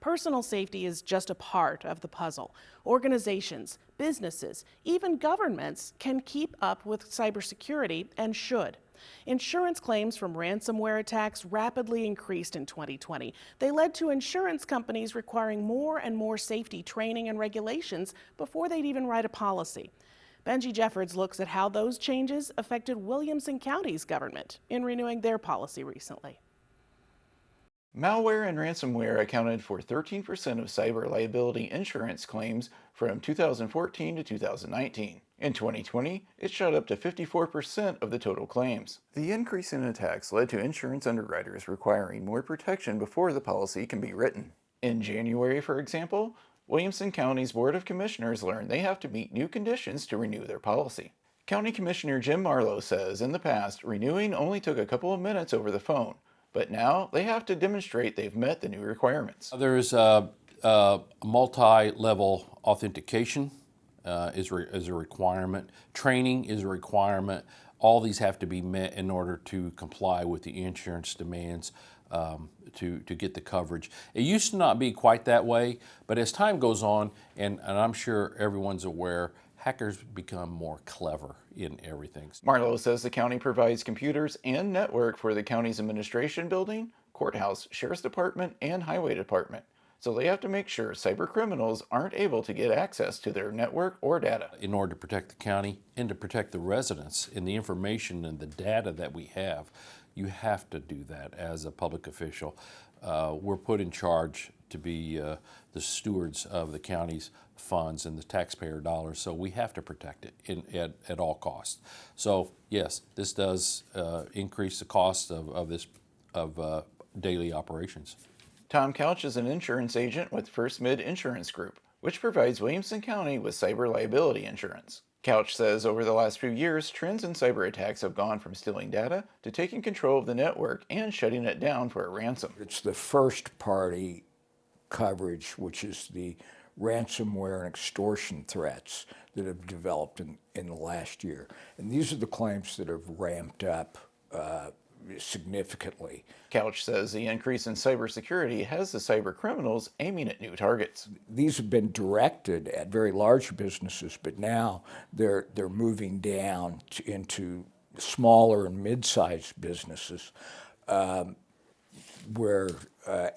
Personal safety is just a part of the puzzle. Organizations, businesses, even governments can keep up with cybersecurity and should. Insurance claims from ransomware attacks rapidly increased in 2020. They led to insurance companies requiring more and more safety training and regulations before they'd even write a policy. Benji Jeffords looks at how those changes affected Williamson County's government in renewing their policy recently. Malware and ransomware accounted for 13% of cyber liability insurance claims from 2014 to 2019. In 2020, it shot up to 54% of the total claims. The increase in attacks led to insurance underwriters requiring more protection before the policy can be written. In January, for example, Williamson County's Board of Commissioners learned they have to meet new conditions to renew their policy. County Commissioner Jim Marlo says in the past, renewing only took a couple of minutes over the phone, but now they have to demonstrate they've met the new requirements. There's a multi-level authentication is a requirement. Training is a requirement. All these have to be met in order to comply with the insurance demands to get the coverage. It used to not be quite that way, but as time goes on, and I'm sure everyone's aware, hackers become more clever in everything. Marlo says the county provides computers and network for the county's administration building, courthouse, sheriff's department, and highway department. So they have to make sure cyber criminals aren't able to get access to their network or data. In order to protect the county and to protect the residents and the information and the data that we have, you have to do that as a public official. We're put in charge to be the stewards of the county's funds and the taxpayer dollars, so we have to protect it at all costs. So yes, this does increase the cost of daily operations. Tom Couch is an insurance agent with First Mid Insurance Group, which provides Williamson County with cyber liability insurance. Couch says over the last few years, trends in cyber attacks have gone from stealing data to taking control of the network and shutting it down for a ransom. It's the first party coverage, which is the ransomware and extortion threats that have developed in the last year. And these are the claims that have ramped up significantly. Couch says the increase in cybersecurity has the cyber criminals aiming at new targets. These have been directed at very large businesses, but now they're moving down into smaller and mid-sized businesses, where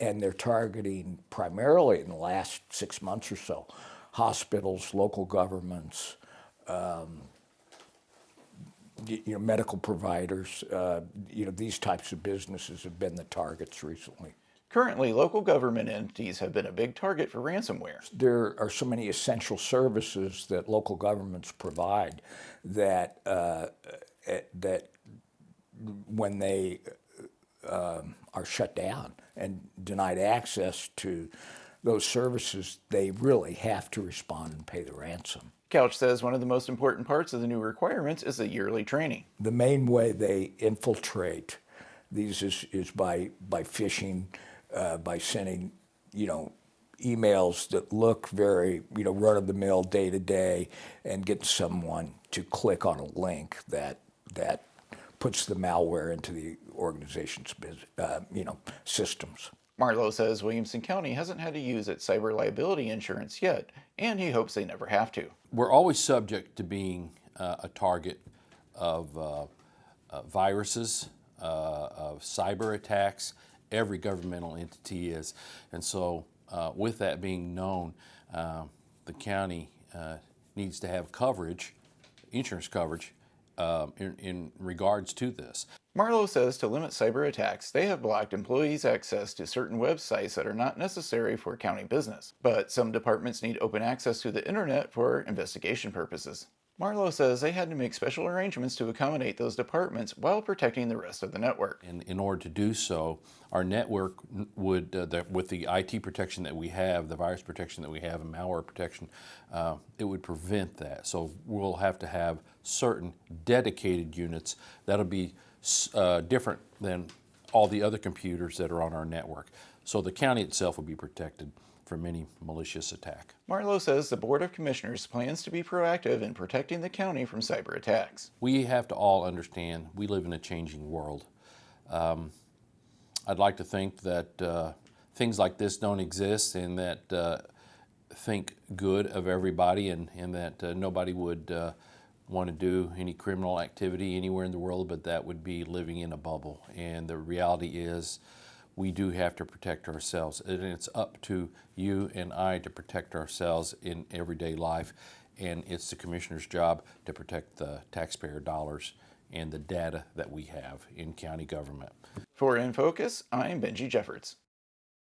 and they're targeting primarily in the last 6 months or so hospitals, local governments, medical providers. These types of businesses have been the targets recently. Currently, local government entities have been a big target for ransomware. There are so many essential services that local governments provide that that when they are shut down and denied access to those services, they really have to respond and pay the ransom. Couch says one of the most important parts of the new requirements is the yearly training. The main way they infiltrate these is by phishing, by sending, emails that look very, run-of-the-mill, day-to-day, and get someone to click on a link that puts the malware into the organization's, systems. Marlo says Williamson County hasn't had to use its cyber liability insurance yet, and he hopes they never have to. We're always subject to being a target of viruses, of cyber attacks. Every governmental entity is. And so with that being known, the county needs to have coverage, insurance coverage, in regards to this. Marlo says to limit cyber attacks, they have blocked employees' access to certain websites that are not necessary for county business. But some departments need open access to the internet for investigation purposes. Marlo says they had to make special arrangements to accommodate those departments while protecting the rest of the network. In order to do so, our network would, with the IT protection that we have, the virus protection that we have, and malware protection, it would prevent that. So we'll have to have certain dedicated units that'll be different than all the other computers that are on our network. So the county itself will be protected from any malicious attack. Marlo says the Board of Commissioners plans to be proactive in protecting the county from cyber attacks. We have to all understand we live in a changing world. I'd like to think that things like this don't exist, and that think good of everybody, and that nobody would want to do any criminal activity anywhere in the world, but that would be living in a bubble. And the reality is we do have to protect ourselves, and it's up to you and I to protect ourselves in everyday life, and it's the Commissioner's job to protect the taxpayer dollars and the data that we have in county government. For InFocus, I'm Benji Jeffords.